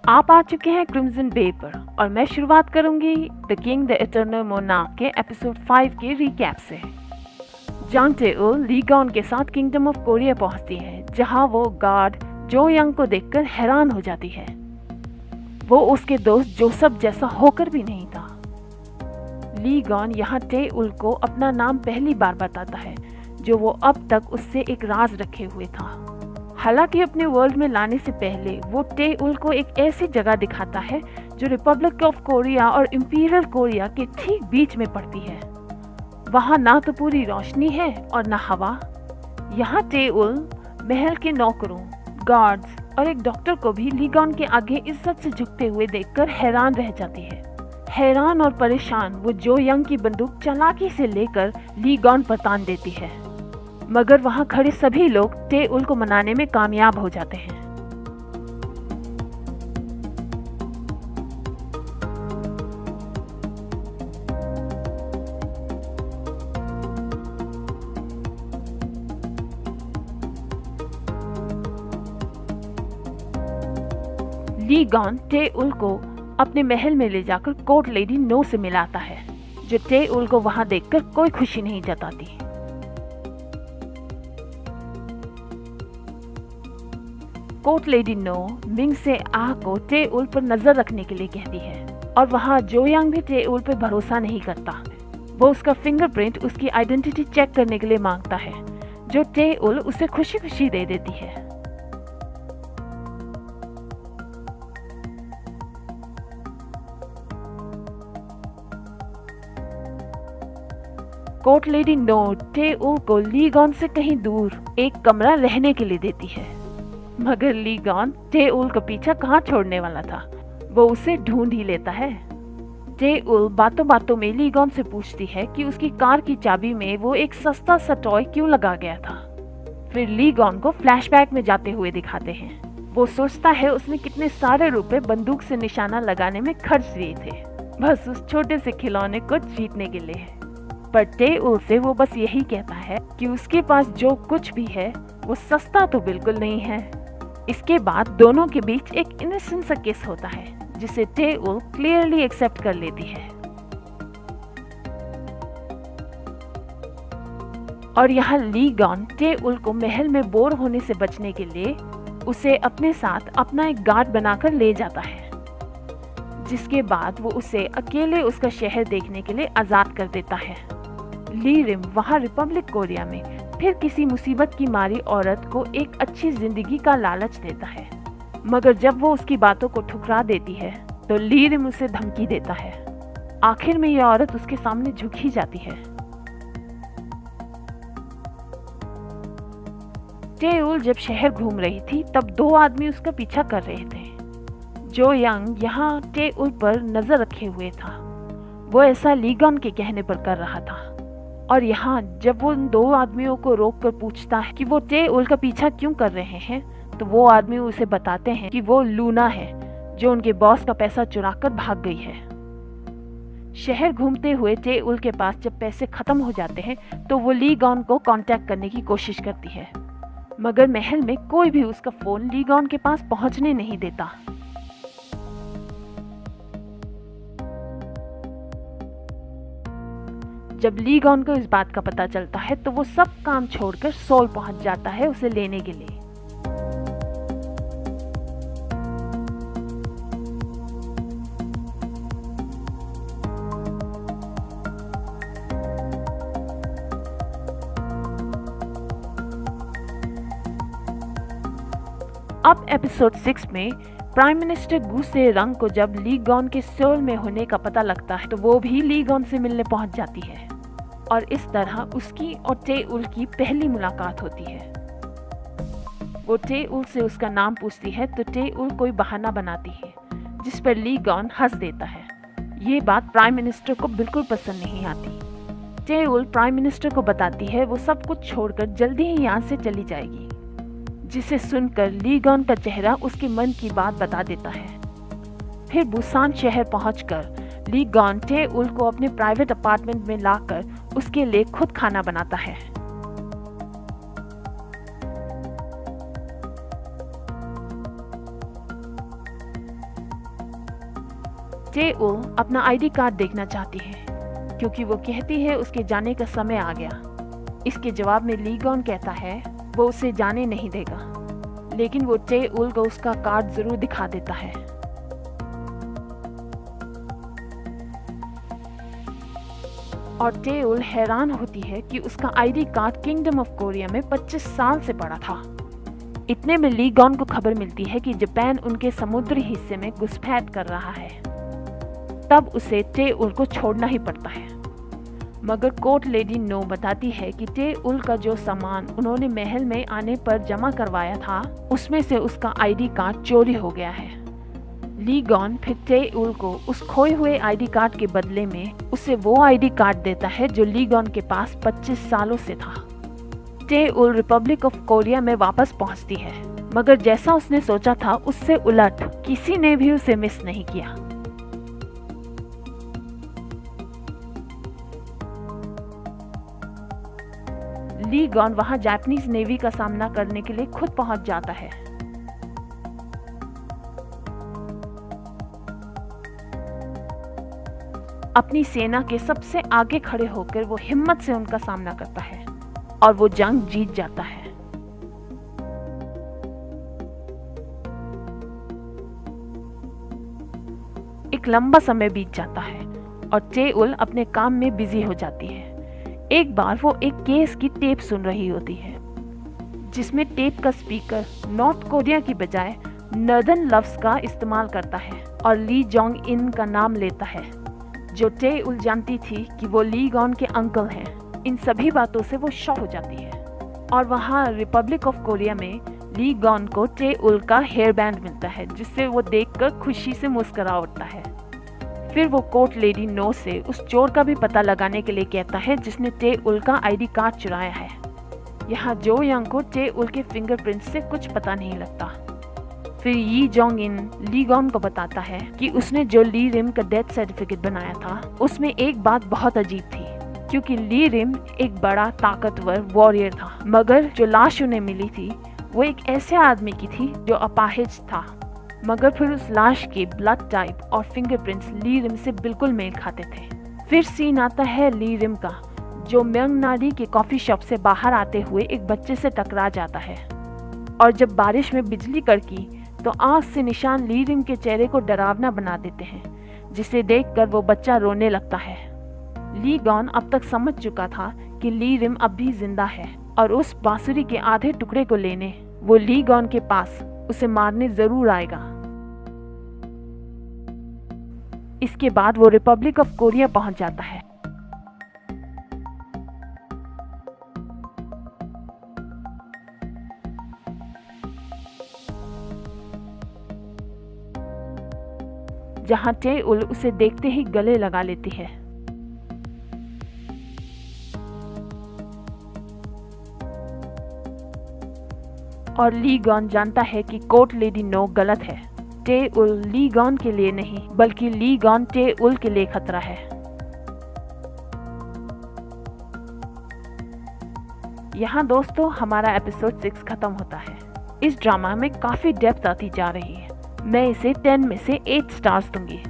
आप आ चुके हैं क्रिम्सन बे पर और मैं शुरुआत करूंगी the king the eternal monarch के एपिसोड 5 के रिकैप से। जंग टेउल लीगॉन के साथ किंगडम ऑफ कोरिया पहुंचती है, जहां वो गार्ड जो यंग को देखकर हैरान हो जाती है। वो उसके दोस्त जोसेफ जैसा होकर भी नहीं था। लीगॉन यहाँ टेउल को अपना नाम पहली बार बताता है, जो वो अब तक उससे एक राज रखे हुए था। हालांकि अपने वर्ल्ड में लाने से पहले वो टेउल को एक ऐसी जगह दिखाता है जो रिपब्लिक ऑफ कोरिया और इंपीरियल कोरिया के ठीक बीच में पड़ती है। वहाँ ना तो पूरी रोशनी है और ना हवा। यहाँ टेउल महल के नौकरों, गार्ड्स और एक डॉक्टर को भी लीगॉन के आगे इज्जत से झुकते हुए देखकर हैरान रह जाती है। हैरान और परेशान वो जो यंग की बंदूक चालाकी से लेकर लीगॉन पर तान देती है, मगर वहां खड़े सभी लोग टेउल को मनाने में कामयाब हो जाते हैं। लीगॉन टेउल को अपने महल में ले जाकर कोर्ट लेडी नो से मिलाता है, जो टेउल को वहां देखकर कोई खुशी नहीं जताती। कोर्ट लेडी नो मिंग से आ को टेउल पर नजर रखने के लिए कहती है, और वहाँ जो यंग भी टेउल पर भरोसा नहीं करता। वो उसका फिंगरप्रिंट उसकी आइडेंटिटी चेक करने के लिए मांगता है, जो टेउल उसे खुशी खुशी दे देती है। कोर्ट लेडी नो टेउल को लीगॉन से कहीं दूर एक कमरा रहने के लिए देती है, मगर लीगॉन टेउल का पीछा कहाँ छोड़ने वाला था। वो उसे ढूंढ ही लेता है। टेउल बातों बातों में लीगॉन से पूछती है कि उसकी कार की चाबी में वो एक सस्ता सा टॉय क्यों लगा गया था। फिर लीगॉन को फ्लैशबैक में जाते हुए दिखाते हैं। वो सोचता है उसने कितने सारे रुपए बंदूक से निशाना लगाने में खर्च दिए थे, बस उस छोटे से खिलौने को जीतने के लिए। पर टेउल से वो बस यही कहता है कि उसके पास जो कुछ भी है वो सस्ता तो बिल्कुल नहीं है। इसके बाद दोनों के बीच एक इनोसेंट सा किस होता है, जिसे टेउल क्लियरली एक्सेप्ट कर लेती है। और यहाँ लीगॉन टेउल को महल में बोर होने से बचने के लिए उसे अपने साथ अपना एक गार्ड बनाकर ले जाता है, जिसके बाद वो उसे अकेले उसका शहर देखने के लिए आजाद कर देता है। ली रिम वहाँ रिपब्लिक कोरिया में फिर किसी मुसीबत की मारी औरत को एक अच्छी जिंदगी का लालच देता है, मगर जब वो उसकी बातों को ठुकरा देती है तो ली रिम उसे धमकी देता है। आखिर में यह औरत उसके सामने झुक ही जाती है। टेउल जब शहर घूम रही थी तब दो आदमी उसका पीछा कर रहे थे। जो यंग यहाँ टेउल पर नजर रखे हुए था, वो ऐसा लीगॉन के कहने पर कर रहा था। और यहाँ जब वो उन दो आदमियों को रोक कर पूछता है कि वो टेउल का पीछा क्यों कर रहे हैं, तो वो आदमी उसे बताते हैं कि वो लूना है, जो उनके बॉस का पैसा चुराकर भाग गई है। शहर घूमते हुए टेउल के पास जब पैसे खत्म हो जाते हैं तो वो लीगॉन को कांटेक्ट करने की कोशिश करती है, मगर महल में कोई भी उसका फोन लीगॉन के पास पहुंचने नहीं देता। जब लीगॉन को इस बात का पता चलता है तो वो सब काम छोड़कर सोल पहुंच जाता है उसे लेने के लिए। अब एपिसोड 6 में प्राइम मिनिस्टर गू से रंग को जब लीगॉन के सोल में होने का पता लगता है तो वो भी लीगॉन से मिलने पहुंच जाती है, और इस तरह उसकी और टेउल की पहली मुलाकात होती है। वो टेउल से उसका नाम पूछती है तो टेउल कोई बहाना बनाती है, जिस पर लीगॉन हंस देता है। ये बात प्राइम मिनिस्टर को बिल्कुल पसंद नहीं आती। टेउल प्राइम मिनिस्टर को बताती है वो सब कुछ छोड़कर जल्दी ही यहाँ से चली जाएगी, जिसे सुनकर लीगॉन का चेहरा उसके मन की बात बता देता है। फिर बुसान शहर पहुंचकर लीगॉन टेउल को अपने प्राइवेट अपार्टमेंट में लाकर उसके लिए खुद खाना बनाता है। टेउल अपना आईडी कार्ड देखना चाहती है क्योंकि वो कहती है उसके जाने का समय आ गया। इसके जवाब में ली गॉन कहता है वो उसे जाने नहीं देगा, लेकिन वो टेउल को उसका कार्ड जरूर दिखा देता है। और टेउल हैरान होती है कि उसका ID card kingdom of Korea में 25 साल से पड़ा था। इतने में ली गॉन को खबर मिलती है कि जापान उनके समुद्री हिस्से में घुसपैठ कर रहा है। तब उसे टेउल को छोड़ना ही पड़ता है, मगर कोर्ट लेडी नो बताती है कि टेउल का जो सामान उन्होंने महल में आने पर जमा करवाया था उसमें से उसका आईडी कार्ड चोरी हो गया है। ली गॉन फिर टेउल को उस खोए हुए आईडी कार्ड के बदले में उसे वो आईडी कार्ड देता है जो ली गॉन के पास 25 सालों से था। टेउल रिपब्लिक ऑफ कोरिया में वापस पहुंचती है, मगर जैसा उसने सोचा था उससे उलट किसी ने भी उसे मिस नहीं किया। ली गॉन वहां जापानीज नेवी का सामना करने के लिए खुद पहुंच जाता है। अपनी सेना के सबसे आगे खड़े होकर वो हिम्मत से उनका सामना करता है और वो जंग जीत जाता है। एक लंबा समय बीत जाता है और टेउल अपने काम में बिजी हो जाती है। एक बार वो एक केस की टेप सुन रही होती है जिसमें टेप का स्पीकर नॉर्थ कोरिया की बजाय नॉर्दर्न लफ्ज का इस्तेमाल करता है और ली जोंग इन का नाम लेता है, जो टेउल जानती थी कि वो ली गॉन के अंकल हैं। इन सभी बातों से वो शॉक हो जाती है और वहाँ रिपब्लिक ऑफ कोरिया में ली गॉन को टेउल का हेयर बैंड मिलता है, जिससे वो देखकर खुशी से मुस्कुरा उठता है। फिर वो कोर्ट लेडी नो से उस चोर का भी पता लगाने के लिए कहता है जिसने टेउल का आईडी कार्ड चुराया है। यहाँ जो यंग को टेउल के फिंगरप्रिंट से कुछ पता नहीं लगता। फिर यी जोंग इन ली गॉन को बताता है कि उसने जो ली रिम का डेथ सर्टिफिकेट बनाया था उसमें एक बात बहुत अजीब थी, क्योंकि ली रिम एक बड़ा ताकतवर वॉरियर था, मगर जो लाश उन्हें मिली थी वो एक ऐसे आदमी की थी जो अपाहिज था। मगर फिर उस लाश के ब्लड टाइप और फिंगरप्रिंट्स ली रिम से बिल्कुल मेल खाते थे। फिर सीन आता है ली रिम का, जो म्यंगनाडी के कॉफी शॉप से बाहर आते हुए एक बच्चे से टकरा जाता है और जब बारिश में बिजली कड़की तो आग से निशान ली रिम के चेहरे को डरावना बना देते हैं, जिसे देखकर वो बच्चा रोने लगता है। ली गॉन अब तक समझ चुका था कि ली रिम अब भी जिंदा है और उस बांसुरी के आधे टुकड़े को लेने वो ली गॉन के पास उसे मारने जरूर आएगा। इसके बाद वो रिपब्लिक ऑफ कोरिया पहुंच जाता है। जहां टेउल उसे देखते ही गले लगा लेती है। और ली गॉन जानता है कि कोर्ट लेडी नो गलत है। टेउल ली गॉन के लिए नहीं बल्कि ली गॉन टेउल के लिए खतरा है। यहाँ दोस्तों हमारा एपिसोड 6 खत्म होता है। इस ड्रामा में काफी डेप्थ आती जा रही है। मैं इसे 10 में से 8 स्टार्स दूंगी।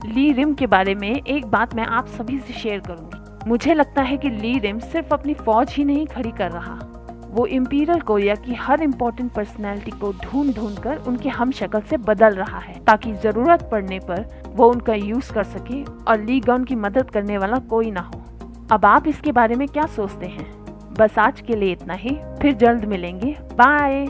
ली रिम के बारे में एक बात मैं आप सभी से शेयर करूंगी। मुझे लगता है कि ली रिम सिर्फ अपनी फौज ही नहीं खड़ी कर रहा, वो इंपीरियल कोरिया की हर इम्पोर्टेंट पर्सनैलिटी को ढूंढ कर उनके हम शक्ल से बदल रहा है, ताकि जरूरत पड़ने पर वो उनका यूज कर सके और ली गॉन की मदद करने वाला कोई ना हो। अब आप इसके बारे में क्या सोचते हैं? बस आज के लिए इतना ही, फिर जल्द मिलेंगे। बाय।